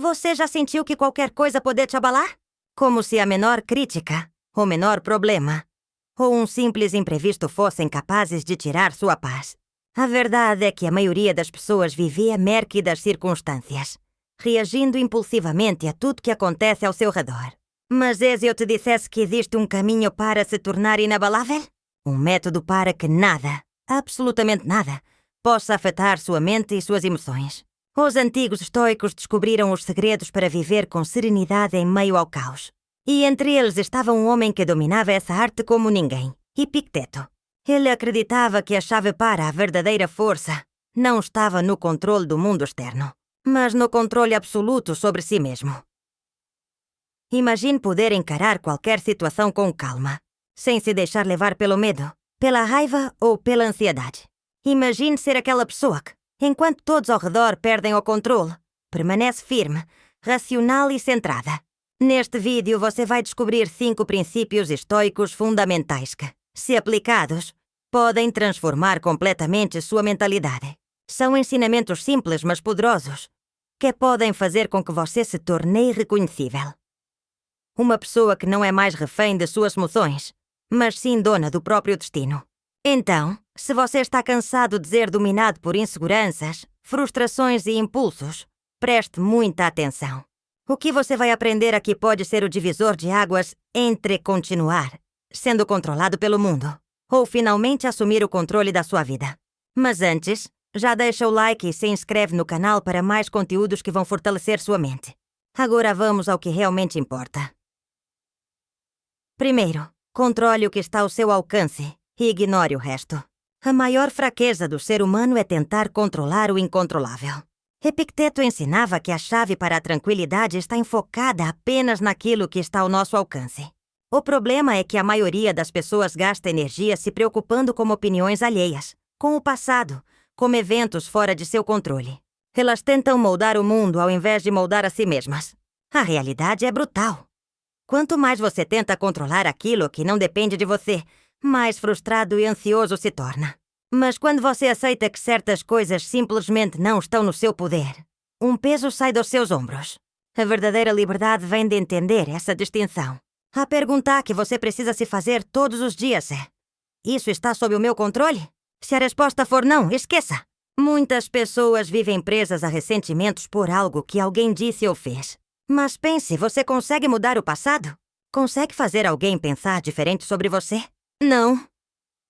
Você já sentiu que qualquer coisa pode te abalar? Como se a menor crítica, o menor problema, ou um simples imprevisto fossem capazes de tirar sua paz. A verdade é que a maioria das pessoas vive à mercê das circunstâncias, reagindo impulsivamente a tudo que acontece ao seu redor. Mas e se eu te dissesse que existe um caminho para se tornar inabalável? Um método para que nada, absolutamente nada, possa afetar sua mente e suas emoções. Os antigos estoicos descobriram os segredos para viver com serenidade em meio ao caos. E entre eles estava um homem que dominava essa arte como ninguém, Epicteto. Ele acreditava que a chave para a verdadeira força não estava no controle do mundo externo, mas no controle absoluto sobre si mesmo. Imagine poder encarar qualquer situação com calma, sem se deixar levar pelo medo, pela raiva ou pela ansiedade. Imagine ser aquela pessoa que, enquanto todos ao redor perdem o controle, permanece firme, racional e centrada. Neste vídeo você vai descobrir 5 princípios estoicos fundamentais que, se aplicados, podem transformar completamente sua mentalidade. São ensinamentos simples, mas poderosos, que podem fazer com que você se torne irreconhecível. Uma pessoa que não é mais refém de suas emoções, mas sim dona do próprio destino. Então, se você está cansado de ser dominado por inseguranças, frustrações e impulsos, preste muita atenção. O que você vai aprender aqui pode ser o divisor de águas entre continuar sendo controlado pelo mundo ou finalmente assumir o controle da sua vida. Mas antes, já deixa o like e se inscreve no canal para mais conteúdos que vão fortalecer sua mente. Agora vamos ao que realmente importa. Primeiro, controle o que está ao seu alcance e ignore o resto. A maior fraqueza do ser humano é tentar controlar o incontrolável. Epicteto ensinava que a chave para a tranquilidade está enfocada apenas naquilo que está ao nosso alcance. O problema é que a maioria das pessoas gasta energia se preocupando com opiniões alheias, com o passado, com eventos fora de seu controle. Elas tentam moldar o mundo ao invés de moldar a si mesmas. A realidade é brutal. Quanto mais você tenta controlar aquilo que não depende de você, mais frustrado e ansioso se torna. Mas quando você aceita que certas coisas simplesmente não estão no seu poder, um peso sai dos seus ombros. A verdadeira liberdade vem de entender essa distinção. A pergunta que você precisa se fazer todos os dias é: isso está sob o meu controle? Se a resposta for não, esqueça. Muitas pessoas vivem presas a ressentimentos por algo que alguém disse ou fez. Mas pense, você consegue mudar o passado? Consegue fazer alguém pensar diferente sobre você? Não.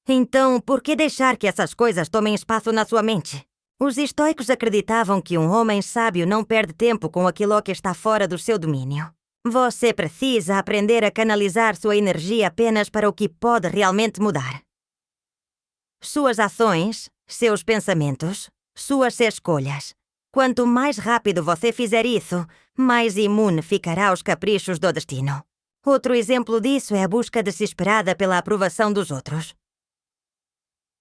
Então, por que deixar que essas coisas tomem espaço na sua mente? Os estoicos acreditavam que um homem sábio não perde tempo com aquilo que está fora do seu domínio. Você precisa aprender a canalizar sua energia apenas para o que pode realmente mudar. Suas ações, seus pensamentos, suas escolhas. Quanto mais rápido você fizer isso, mais imune ficará aos caprichos do destino. Outro exemplo disso é a busca desesperada pela aprovação dos outros.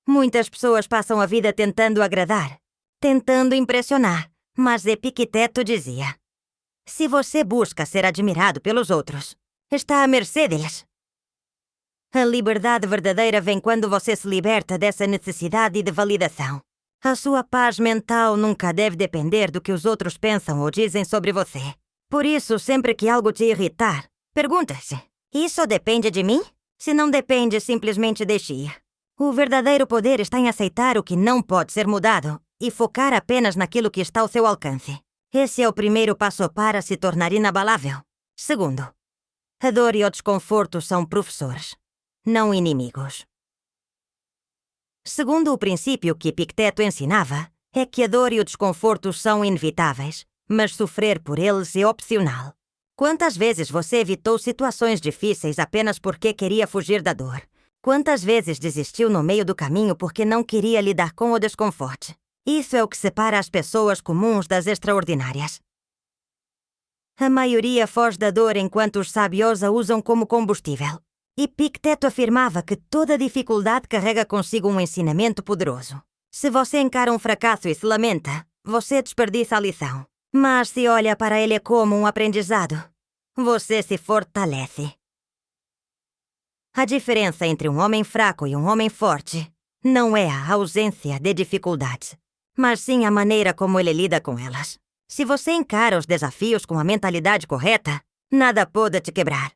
Muitas pessoas passam a vida tentando agradar, tentando impressionar, mas Epicteto dizia: se você busca ser admirado pelos outros, está à mercê deles. A liberdade verdadeira vem quando você se liberta dessa necessidade de validação. A sua paz mental nunca deve depender do que os outros pensam ou dizem sobre você. Por isso, sempre que algo te irritar, pergunta-se: isso depende de mim? Se não depende, simplesmente deixe ir. O verdadeiro poder está em aceitar o que não pode ser mudado e focar apenas naquilo que está ao seu alcance. Esse é o primeiro passo para se tornar inabalável. Segundo, a dor e o desconforto são professores, não inimigos. Segundo o princípio que Epicteto ensinava, é que a dor e o desconforto são inevitáveis, mas sofrer por eles é opcional. Quantas vezes você evitou situações difíceis apenas porque queria fugir da dor? Quantas vezes desistiu no meio do caminho porque não queria lidar com o desconforto? Isso é o que separa as pessoas comuns das extraordinárias. A maioria foge da dor enquanto os sábios a usam como combustível. Epicteto afirmava que toda dificuldade carrega consigo um ensinamento poderoso. Se você encara um fracasso e se lamenta, você desperdiça a lição. Mas se olha para ele como um aprendizado, você se fortalece. A diferença entre um homem fraco e um homem forte não é a ausência de dificuldades, mas sim a maneira como ele lida com elas. Se você encara os desafios com a mentalidade correta, nada pode te quebrar.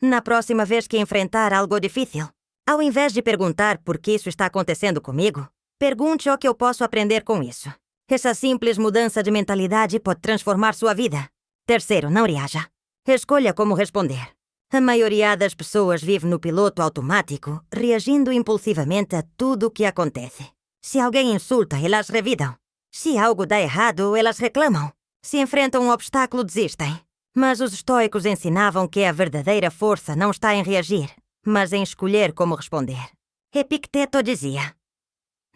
Na próxima vez que enfrentar algo difícil, ao invés de perguntar por que isso está acontecendo comigo, pergunte o que eu posso aprender com isso. Essa simples mudança de mentalidade pode transformar sua vida. Terceiro, não reaja. Escolha como responder. A maioria das pessoas vive no piloto automático, reagindo impulsivamente a tudo o que acontece. Se alguém insulta, elas revidam. Se algo dá errado, elas reclamam. Se enfrentam um obstáculo, desistem. Mas os estoicos ensinavam que a verdadeira força não está em reagir, mas em escolher como responder. Epicteto dizia: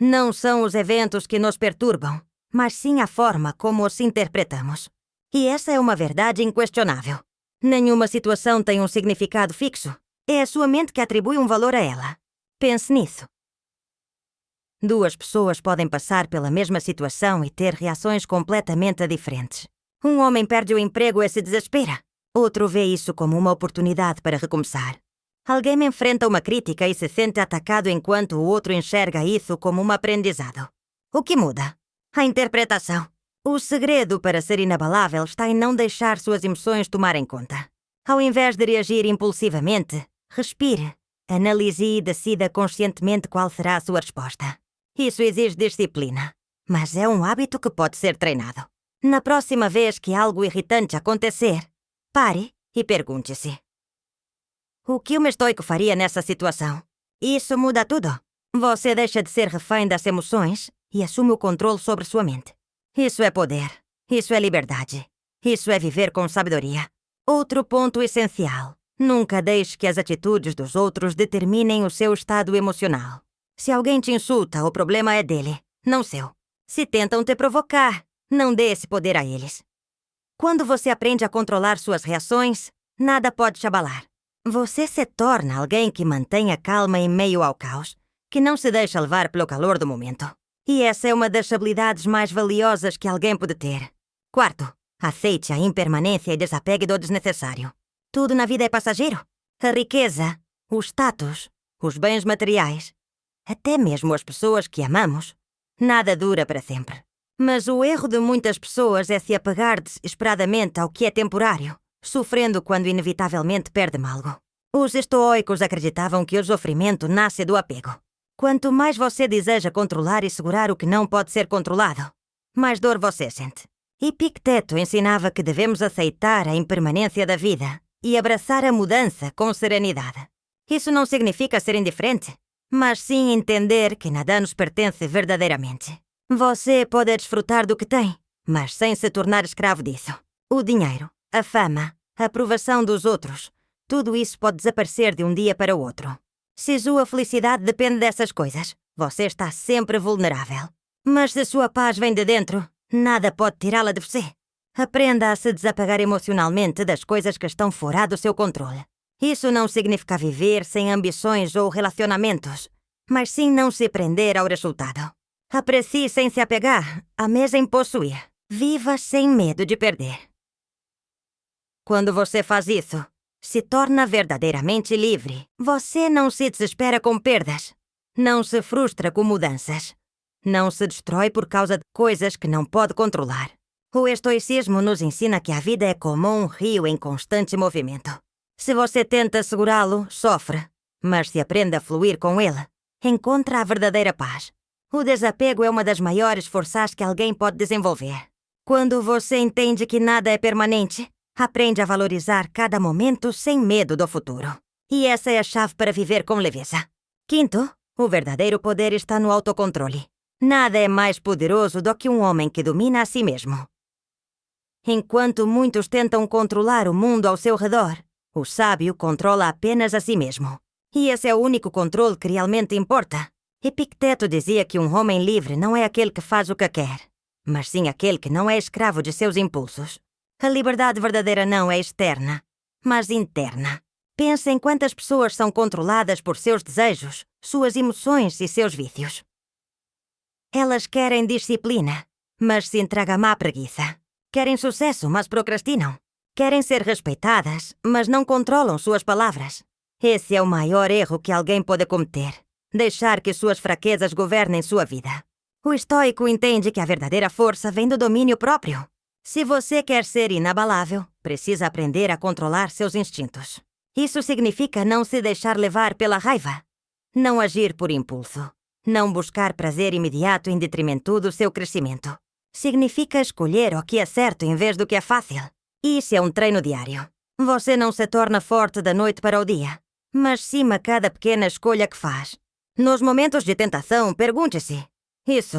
não são os eventos que nos perturbam, mas sim a forma como os interpretamos. E essa é uma verdade inquestionável. Nenhuma situação tem um significado fixo. É a sua mente que atribui um valor a ela. Pense nisso. Duas pessoas podem passar pela mesma situação e ter reações completamente diferentes. Um homem perde o emprego e se desespera. Outro vê isso como uma oportunidade para recomeçar. Alguém enfrenta uma crítica e se sente atacado enquanto o outro enxerga isso como um aprendizado. O que muda? A interpretação. O segredo para ser inabalável está em não deixar suas emoções tomarem conta. Ao invés de reagir impulsivamente, respire, analise e decida conscientemente qual será a sua resposta. Isso exige disciplina, mas é um hábito que pode ser treinado. Na próxima vez que algo irritante acontecer, pare e pergunte-se: o que um estoico faria nessa situação? Isso muda tudo. Você deixa de ser refém das emoções e assume o controle sobre sua mente. Isso é poder. Isso é liberdade. Isso é viver com sabedoria. Outro ponto essencial: nunca deixe que as atitudes dos outros determinem o seu estado emocional. Se alguém te insulta, o problema é dele, não seu. Se tentam te provocar, não dê esse poder a eles. Quando você aprende a controlar suas reações, nada pode te abalar. Você se torna alguém que mantém a calma em meio ao caos, que não se deixa levar pelo calor do momento. E essa é uma das habilidades mais valiosas que alguém pode ter. Quarto, aceite a impermanência e desapegue do desnecessário. Tudo na vida é passageiro. A riqueza, o status, os bens materiais, até mesmo as pessoas que amamos. Nada dura para sempre. Mas o erro de muitas pessoas é se apegar desesperadamente ao que é temporário, sofrendo quando inevitavelmente perdem algo. Os estoicos acreditavam que o sofrimento nasce do apego. Quanto mais você deseja controlar e segurar o que não pode ser controlado, mais dor você sente. Epicteto ensinava que devemos aceitar a impermanência da vida e abraçar a mudança com serenidade. Isso não significa ser indiferente, mas sim entender que nada nos pertence verdadeiramente. Você pode desfrutar do que tem, mas sem se tornar escravo disso. O dinheiro, a fama, a aprovação dos outros, tudo isso pode desaparecer de um dia para o outro. Se sua felicidade depende dessas coisas, você está sempre vulnerável. Mas se sua paz vem de dentro, nada pode tirá-la de você. Aprenda a se desapegar emocionalmente das coisas que estão fora do seu controle. Isso não significa viver sem ambições ou relacionamentos, mas sim não se prender ao resultado. Aprecie sem se apegar, ameze em possuir. Viva sem medo de perder. Quando você faz isso, se torna verdadeiramente livre. Você não se desespera com perdas. Não se frustra com mudanças. Não se destrói por causa de coisas que não pode controlar. O estoicismo nos ensina que a vida é como um rio em constante movimento. Se você tenta segurá-lo, sofre. Mas se aprende a fluir com ele, encontra a verdadeira paz. O desapego é uma das maiores forças que alguém pode desenvolver. Quando você entende que nada é permanente, aprende a valorizar cada momento sem medo do futuro. E essa é a chave para viver com leveza. Quinto, o verdadeiro poder está no autocontrole. Nada é mais poderoso do que um homem que domina a si mesmo. Enquanto muitos tentam controlar o mundo ao seu redor, o sábio controla apenas a si mesmo. E esse é o único controle que realmente importa. Epicteto dizia que um homem livre não é aquele que faz o que quer, mas sim aquele que não é escravo de seus impulsos. A liberdade verdadeira não é externa, mas interna. Pense em quantas pessoas são controladas por seus desejos, suas emoções e seus vícios. Elas querem disciplina, mas se entregam à preguiça. Querem sucesso, mas procrastinam. Querem ser respeitadas, mas não controlam suas palavras. Esse é o maior erro que alguém pode cometer. Deixar que suas fraquezas governem sua vida. O estoico entende que a verdadeira força vem do domínio próprio. Se você quer ser inabalável, precisa aprender a controlar seus instintos. Isso significa não se deixar levar pela raiva, não agir por impulso, não buscar prazer imediato em detrimento do seu crescimento. Significa escolher o que é certo em vez do que é fácil. Isso é um treino diário. Você não se torna forte da noite para o dia, mas sim a cada pequena escolha que faz. Nos momentos de tentação, pergunte-se: isso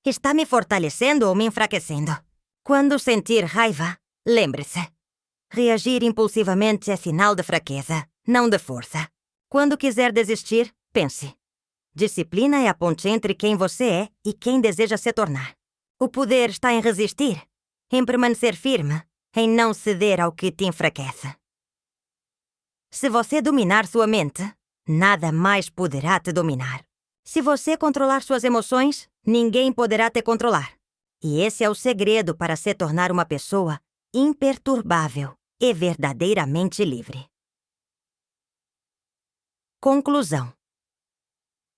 está me fortalecendo ou me enfraquecendo? Quando sentir raiva, lembre-se: reagir impulsivamente é sinal de fraqueza, não de força. Quando quiser desistir, pense: disciplina é a ponte entre quem você é e quem deseja se tornar. O poder está em resistir, em permanecer firme, em não ceder ao que te enfraquece. Se você dominar sua mente, nada mais poderá te dominar. Se você controlar suas emoções, ninguém poderá te controlar. E esse é o segredo para se tornar uma pessoa imperturbável e verdadeiramente livre. Conclusão.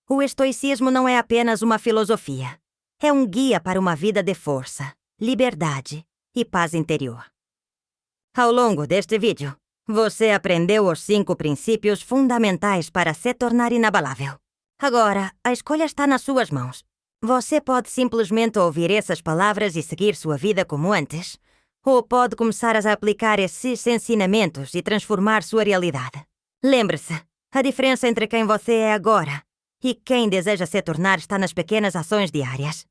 O estoicismo não é apenas uma filosofia. É um guia para uma vida de força, liberdade e paz interior. Ao longo deste vídeo, você aprendeu os 5 princípios fundamentais para se tornar inabalável. Agora, a escolha está nas suas mãos. Você pode simplesmente ouvir essas palavras e seguir sua vida como antes, ou pode começar a aplicar esses ensinamentos e transformar sua realidade. Lembre-se, a diferença entre quem você é agora e quem deseja se tornar está nas pequenas ações diárias.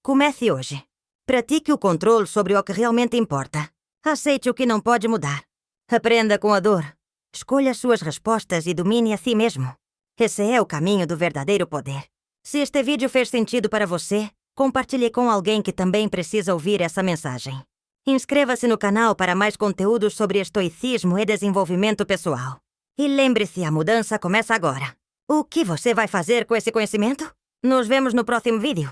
Comece hoje. Pratique o controle sobre o que realmente importa. Aceite o que não pode mudar. Aprenda com a dor. Escolha suas respostas e domine a si mesmo. Esse é o caminho do verdadeiro poder. Se este vídeo fez sentido para você, compartilhe com alguém que também precisa ouvir essa mensagem. Inscreva-se no canal para mais conteúdos sobre estoicismo e desenvolvimento pessoal. E lembre-se, a mudança começa agora. O que você vai fazer com esse conhecimento? Nos vemos no próximo vídeo.